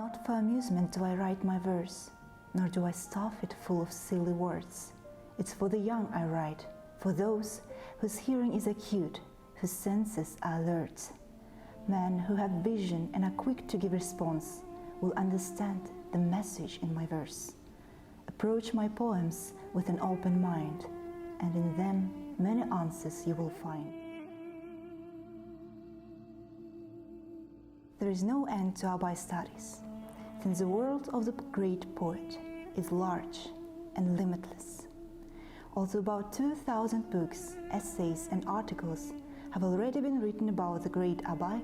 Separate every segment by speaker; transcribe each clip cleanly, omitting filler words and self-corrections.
Speaker 1: Not for amusement do I write my verse, nor do I stuff it full of silly words. It's for the young I write, for those whose hearing is acute, whose senses are alert. Men who have vision and are quick to give response will understand the message in my verse. Approach my poems with an open mind, and in them many answers you will find. There is no end to Abai studies, since the world of the great poet is large and limitless. Although about 2,000 books, essays and articles have already been written about the great Abai,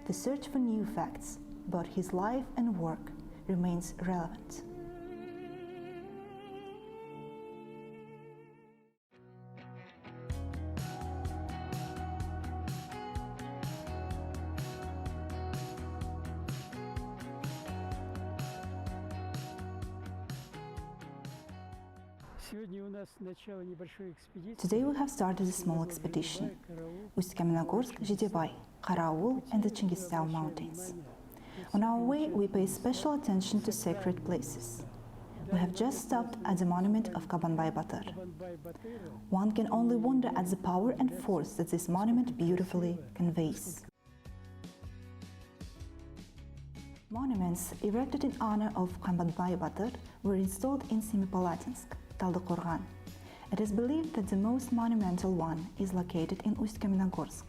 Speaker 1: the search for new facts about his life and work remains relevant. Today we have started a small expedition, Ust-Kamenogorsk-Zhidebay, Karaul and the Chingistau mountains. On our way we pay special attention to sacred places. We have just stopped at the monument of Kabanbai Batar. One can only wonder at the power and force that this monument beautifully conveys. Monuments erected in honor of Kabanbai Batar were installed in Semipalatinsk, Taldykorgan. It is believed that the most monumental one is located in Ust-Kamenogorsk,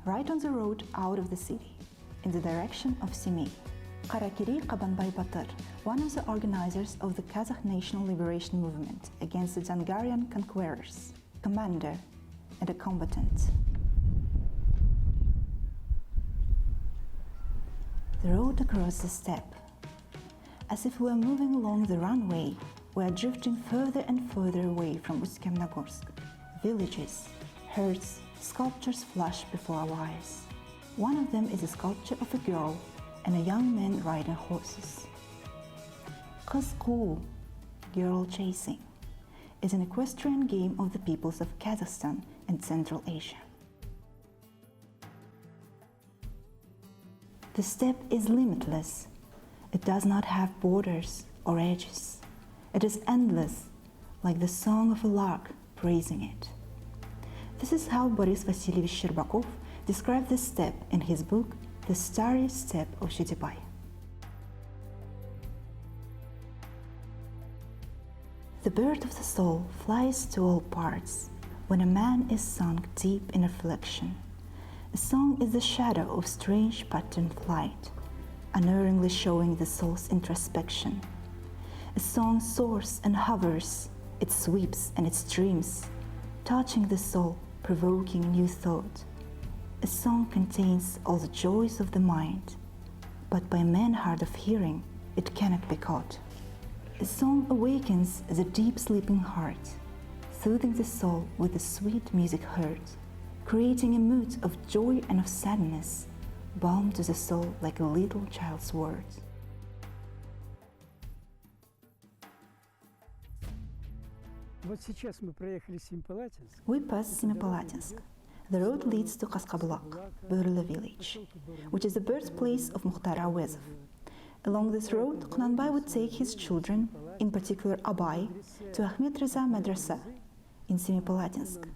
Speaker 1: right on the road out of the city, in the direction of Semey. Karakiri Kabanbai Batar, one of the organizers of the Kazakh National Liberation Movement against the Dzungarian conquerors, commander and a combatant. The road across the steppe. As if we are moving along the runway, we are drifting further and further away from Ust-Kamenogorsk. Villages, herds, sculptures flash before our eyes. One of them is a sculpture of a girl and a young man riding horses. Kız-Kuu, girl chasing, is an equestrian game of the peoples of Kazakhstan and Central Asia. The steppe is limitless. It does not have borders or edges. It is endless, like the song of a lark praising it. This is how Boris Vasilievich Shcherbakov described the steppe in his book The Starry Steppe of Zhidebay. The bird of the soul flies to all parts when a man is sunk deep in reflection. A song is the shadow of strange patterned flight, unerringly showing the soul's introspection. A song soars and hovers, it sweeps and it streams, touching the soul, provoking new thought. A song contains all the joys of the mind, but by man hard of hearing, it cannot be caught. A song awakens the deep sleeping heart, soothing the soul with the sweet music heard, creating a mood of joy and of sadness, balm to the soul like a little child's words. We passed Semipalatinsk. The road leads to Kaskabulak, Börle village, which is the birthplace of Mukhtar Auezov. Along this road, Kunanbay would take his children, in particular Abai, to Ahmed Reza Madrasa in Semipalatinsk.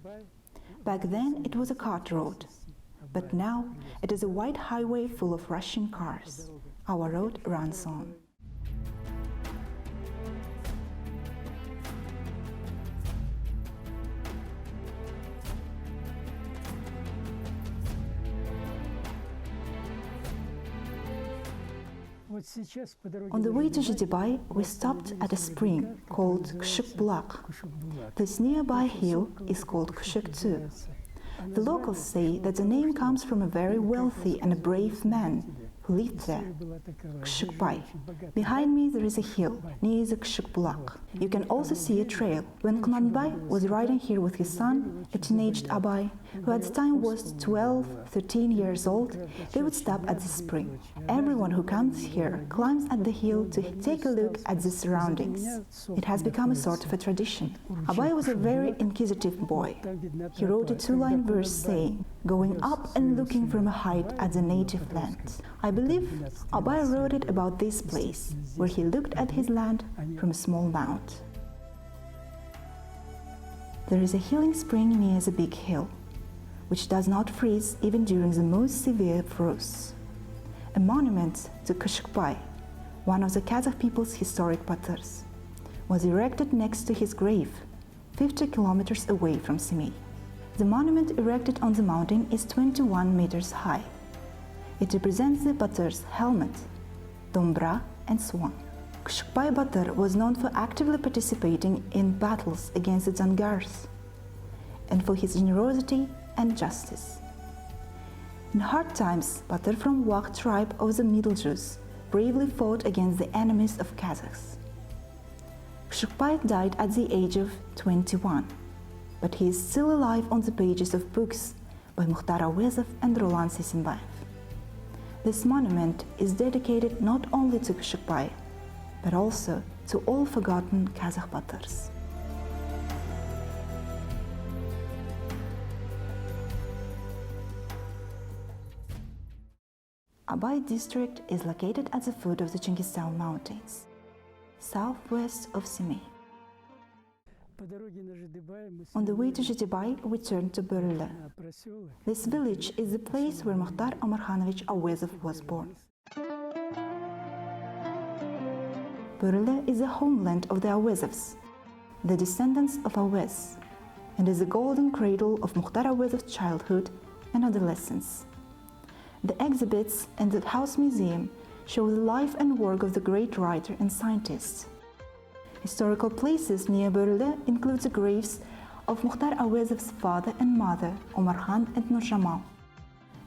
Speaker 1: Back then it was a cart road, but now it is a wide highway full of rushing cars. Our road runs on. On the way to Zhidebay, we stopped at a spring called Kshuk-Bulak. This nearby hill is called Kshuk-Tsu. The locals say that the name comes from a very wealthy and a brave man who lived there, Kshuk-Bay. Behind me there is a hill near the Kshuk-Bulak. You can also see a trail. When Kunanbay was riding here with his son, a teenaged Abai, who at the time was 12, 13 years old, they would stop at the spring. Everyone who comes here climbs at the hill to take a look at the surroundings. It has become a sort of a tradition. Abai was a very inquisitive boy. He wrote a two-line verse saying, "Going up and looking from a height at the native land." I believe Abai wrote it about this place, where he looked at his land from a small mount. There is a healing spring near the big hill, which does not freeze even during the most severe frosts. A monument to Kushukbai, one of the Kazakh people's historic batars, was erected next to his grave, 50 kilometers away from Semey. The monument erected on the mountain is 21 meters high. It represents the batar's helmet, dombra and swan. Kushukbai Batar was known for actively participating in battles against the Dzangars and for his generosity and justice. In hard times, Batar from Wag tribe of the Middle Jews bravely fought against the enemies of Kazakhs. Kushukbai died at the age of 21, but he is still alive on the pages of books by Mukhtar Auezov and Roland Sisimbaev. This monument is dedicated not only to Kushukbai, but also to all forgotten Kazakh batars. Abai district is located at the foot of the Chingistau mountains, southwest of Semey. On the way to Zhidebay, we turn to Börle. This village is the place where Mukhtar Omarkhanovich Auezov was born. Börle is the homeland of the Auezovs, the descendants of Auez, and is the golden cradle of Mukhtar Auezov's childhood and adolescence. The exhibits in the House Museum show the life and work of the great writer and scientist. Historical places near Börle include the graves of Mukhtar Auezov's father and mother, Omarkhan and Nurjamal,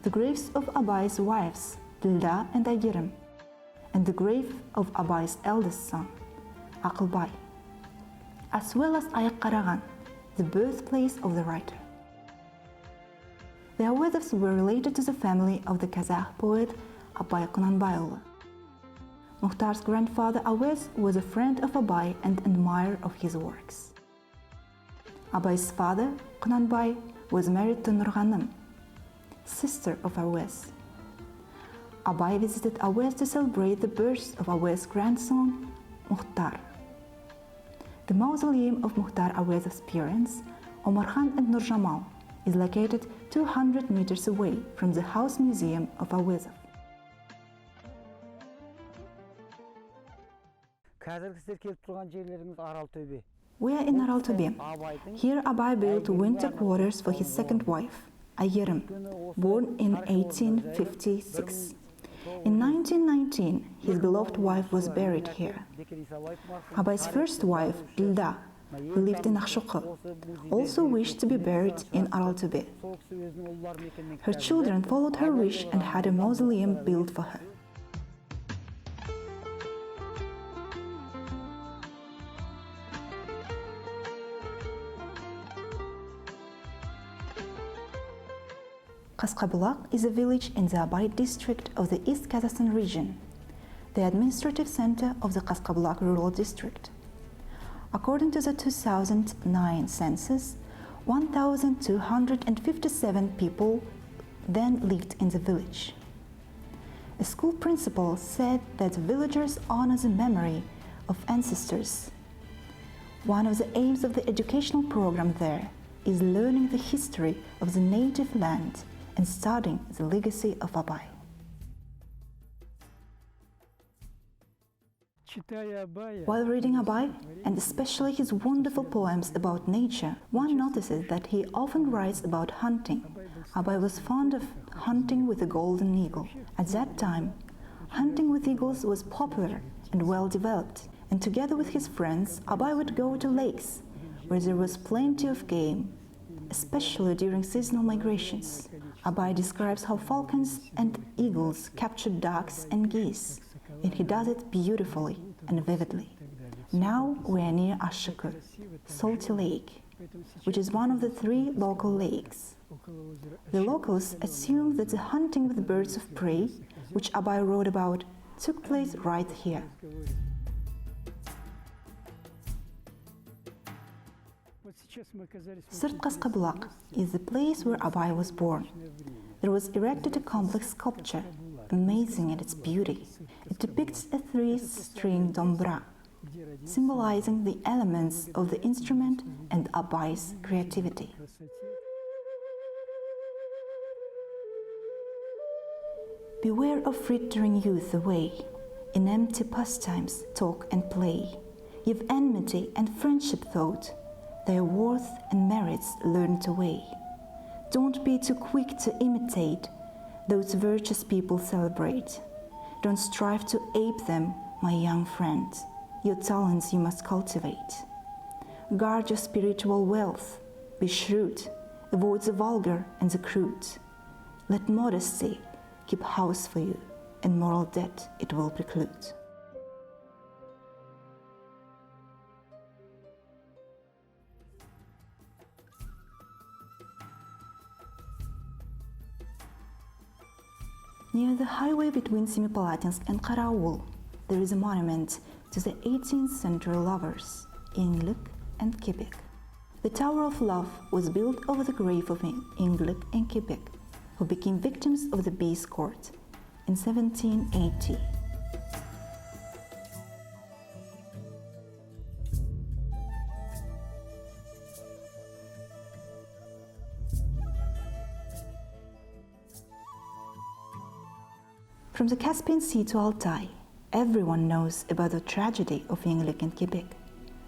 Speaker 1: the graves of Abai's wives, Dilda and Ayirem, and the grave of Abai's eldest son, Aqlbay, as well as Ayak Karagan, the birthplace of the writer. The Auezovs were related to the family of the Kazakh poet Abai Qunanbayoglu. Mukhtar's grandfather Auez was a friend of Abai and admirer of his works. Abai's father, Qunanbay, was married to Nurghanim, sister of Auez. Abai visited Auez to celebrate the birth of Auez's grandson, Mukhtar. The mausoleum of Mukhtar Auezov's parents, Omarkhan and Nurjamal, is located 200 meters away from the House Museum of Auezov. We are in Araltobe. Here Abai built winter quarters for his second wife, Ayirem, born in 1856. In 1919, his beloved wife was buried here. Abai's first wife, Dilda, who lived in Akhshuqi, also wished to be buried in Araltobe. Her children followed her wish and had a mausoleum built for her. Kaskabulak is a village in the Abai district of the East Kazakhstan region, the administrative center of the Kaskabulak rural district. According to the 2009 census, 1,257 people then lived in the village. A school principal said that villagers honor the memory of ancestors. One of the aims of the educational program there is learning the history of the native land and studying the legacy of Abai. While reading Abai, and especially his wonderful poems about nature, one notices that he often writes about hunting. Abai was fond of hunting with a golden eagle. At that time, hunting with eagles was popular and well developed, and together with his friends, Abai would go to lakes where there was plenty of game, especially during seasonal migrations. Abai describes how falcons and eagles captured ducks and geese, and he does it beautifully and vividly. Now we are near Ashkur, Salty Lake, which is one of the 3 local lakes. The locals assume that the hunting with birds of prey, which Abai wrote about, took place right here. Sırtqasqabulaq is the place where Abai was born. There was erected a complex sculpture, amazing in its beauty. It depicts a 3-string dombra, symbolizing the elements of the instrument and Abai's creativity. Beware of frittering youth away. In empty pastimes, talk and play. Give enmity and friendship thought. Their worth and merits learned away. Don't be too quick to imitate those virtuous people celebrate. Don't strive to ape them, my young friend. Your talents you must cultivate. Guard your spiritual wealth. Be shrewd. Avoid the vulgar and the crude. Let modesty keep house for you, and moral debt it will preclude. Near the highway between Semipalatinsk and Karaul, there is a monument to the 18th century lovers, Inglik and Kibek. The Tower of Love was built over the grave of Inglik and Kibek, who became victims of the beast court in 1780. From the Caspian Sea to Altai, everyone knows about the tragedy of Inglik and Kibek,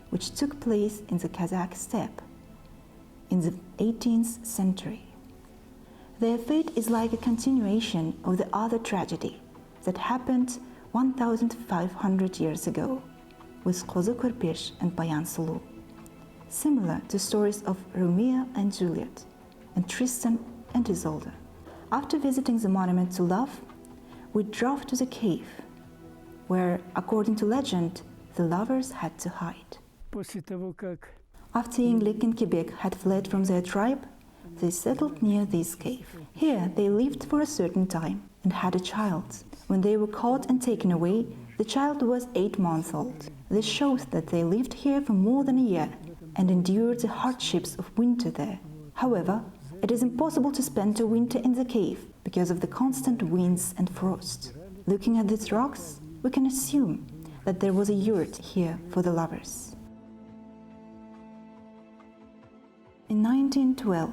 Speaker 1: which took place in the Kazakh steppe in the 18th century. Their fate is like a continuation of the other tragedy that happened 1,500 years ago with Qo'zi Korpesh and Bayan Sulu, similar to stories of Romeo and Juliet and Tristan and Isolde. After visiting the monument to love, we drove to the cave, where, according to legend, the lovers had to hide. After Inglik and Kibek had fled from their tribe, they settled near this cave. Here they lived for a certain time and had a child. When they were caught and taken away, the child was 8 months old. This shows that they lived here for more than a year and endured the hardships of winter there. However, it is impossible to spend a winter in the cave because of the constant winds and frost. Looking at these rocks, we can assume that there was a yurt here for the lovers. In 1912,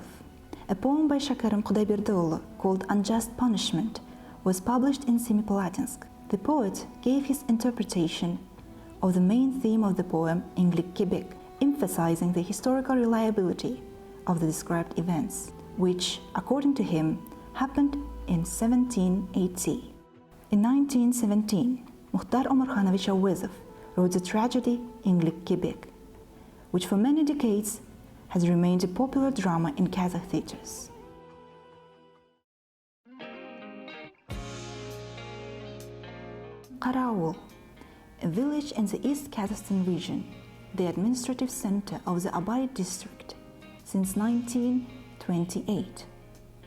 Speaker 1: a poem by Shakarım Kudayberdioglu called Unjust Punishment was published in Semipalatinsk. The poet gave his interpretation of the main theme of the poem Inglik Kibek, emphasizing the historical reliability of the described events, which, according to him, happened in 1780. In 1917, Mukhtar Omarkhanovich Auezov wrote the tragedy Inglik Kibek, which for many decades has remained a popular drama in Kazakh theaters. Karaul, a village in the East Kazakhstan region, the administrative center of the Abai district since 1928,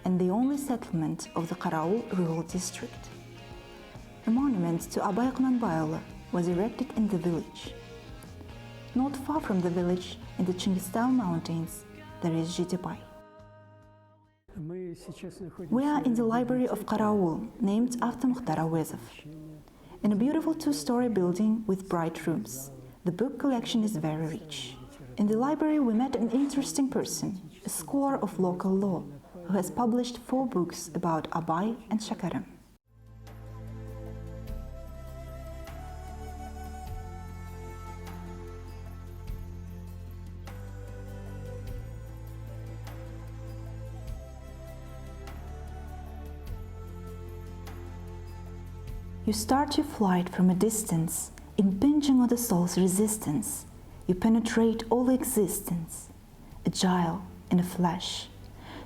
Speaker 1: and the only settlement of the Karaul rural district. A monument to Abai Qunanbayoglu was erected in the village. Not far from the village, in the Chingistau mountains, there is Zhidebay. We are in the library of Karaul, named after Mukhtar Auezov. In a beautiful 2-story building with bright rooms, the book collection is very rich. In the library we met an interesting person, a scholar of local law, who has published 4 books about Abai and Shakarım. You start your flight from a distance, impinging on the soul's resistance. You penetrate all existence, agile in a flash,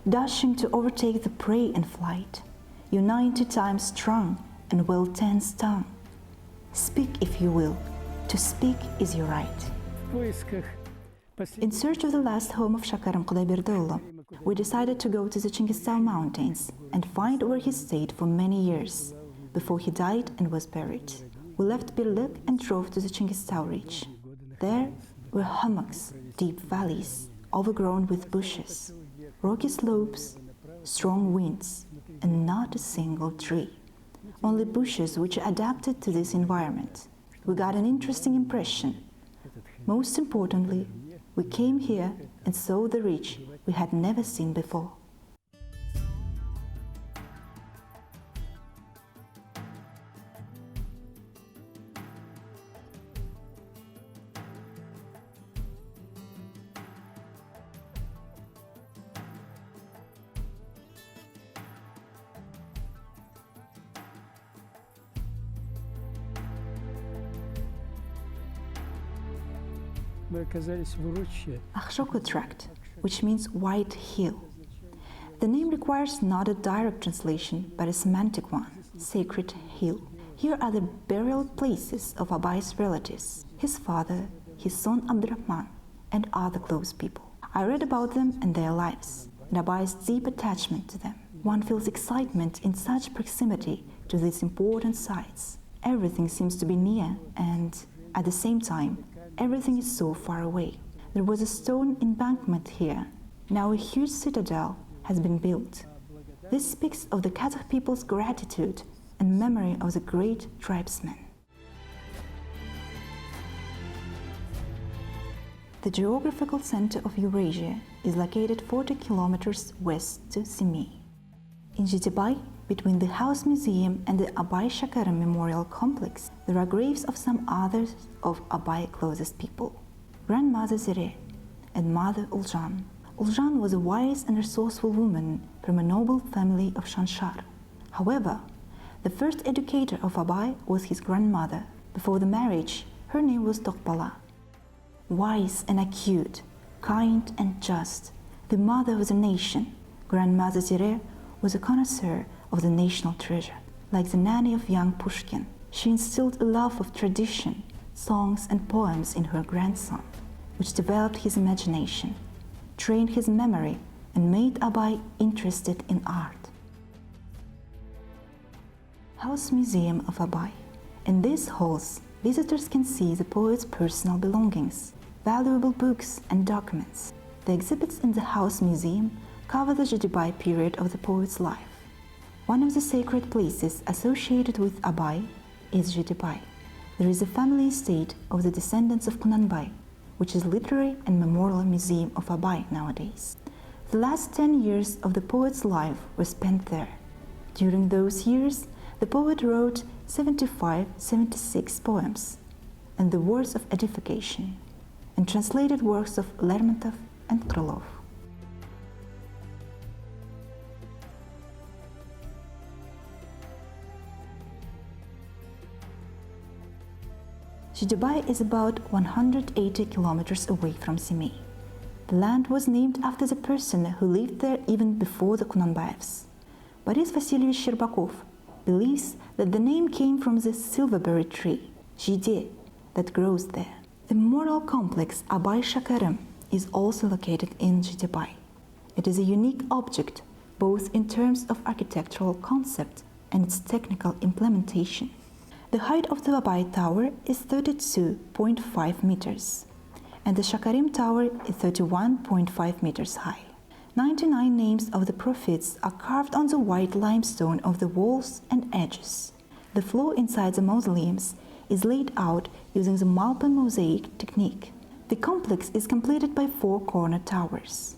Speaker 1: dashing to overtake the prey in flight. You 90 times strong and well-tensed tongue. Speak if you will, to speak is your right.
Speaker 2: В поисках
Speaker 1: In search of the last home of Shakarim Kudaiberdioglu, we decided to go to the Chingistau mountains and find where he stayed for many years before he died and was buried. We left Birlik and drove to the Chingistau ridge. There were hummocks, deep valleys, overgrown with bushes, rocky slopes, strong winds, and not a single tree. Only bushes which are adapted to this environment. We got an interesting impression. Most importantly, we came here and saw the ridge we had never seen before. Akhshoko tract, which means white hill. The name requires not a direct translation, but a semantic one, sacred hill. Here are the burial places of Abai's relatives, his father, his son Abdurrahman, and other close people. I read about them and their lives, and Abai's deep attachment to them. One feels excitement in such proximity to these important sites. Everything seems to be near, and at the same time, everything is so far away. There was a stone embankment here. Now a huge citadel has been built. This speaks of the Kazakh people's gratitude and memory of the great tribesmen. The geographical center of Eurasia is located 40 kilometers west to Semey. In Zhidebay, between the House Museum and the Abai Shakarim Memorial Complex, there are graves of some others of Abai closest people. Grandmother Zire and Mother Uljan. Uljan was a wise and resourceful woman from a noble family of Shanshar. However, the first educator of Abai was his grandmother. Before the marriage, her name was Tokpala. Wise and acute, kind and just, the mother of the nation, Grandmother Zire was a connoisseur of the national treasure. Like the nanny of young Pushkin, she instilled a love of tradition, songs and poems in her grandson, which developed his imagination, trained his memory, and made Abai interested in art. House Museum of Abai. In these halls, visitors can see the poet's personal belongings, valuable books and documents. The exhibits in the House Museum cover the Zhidebay period of the poet's life. One of the sacred places associated with Abai is Zhidebay. There is a family estate of the descendants of Kunanbay, which is literary and memorial museum of Abai nowadays. The last 10 years of the poet's life were spent there. During those years, the poet wrote 76 poems and the words of edification, and translated works of Lermontov and Krylov. Zhidebay is about 180 kilometers away from Semey. The land was named after the person who lived there even before the Kunanbayevs. Boris Vasilievich Shcherbakov believes that the name came from the silverberry tree, Zhide, that grows there. The memorial complex Abai Shakarim is also located in Zhidebay. It is a unique object both in terms of architectural concept and its technical implementation. The height of the Abai Tower is 32.5 meters, and the Shakarim Tower is 31.5 meters high. 99 names of the prophets are carved on the white limestone of the walls and edges. The floor inside the mausoleums is laid out using the Malpan mosaic technique. The complex is completed by 4 corner towers.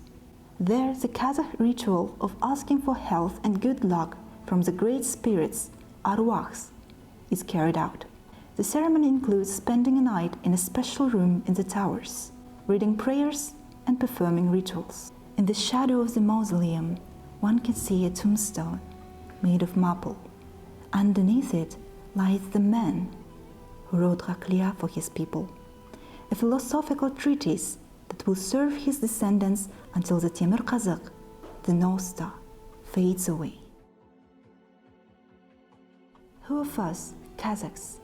Speaker 1: There, the Kazakh ritual of asking for health and good luck from the great spirits, arwahs, is carried out. The ceremony includes spending a night in a special room in the towers, reading prayers and performing rituals. In the shadow of the mausoleum, one can see a tombstone made of marble. Underneath it lies the man who wrote Raklia for his people, a philosophical treatise that will serve his descendants until the Temur Kazakh, the North Star, fades away. Who of us, Kazakhs,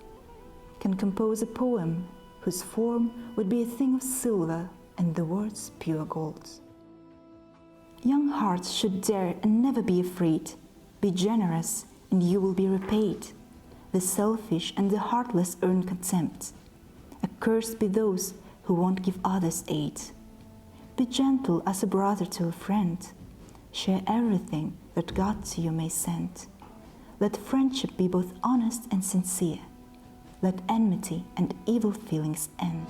Speaker 1: can compose a poem whose form would be a thing of silver and the words pure gold. Young hearts should dare and never be afraid. Be generous and you will be repaid. The selfish and the heartless earn contempt. Accursed be those who won't give others aid. Be gentle as a brother to a friend. Share everything that God to you may send. Let friendship be both honest and sincere. Let enmity and evil feelings end.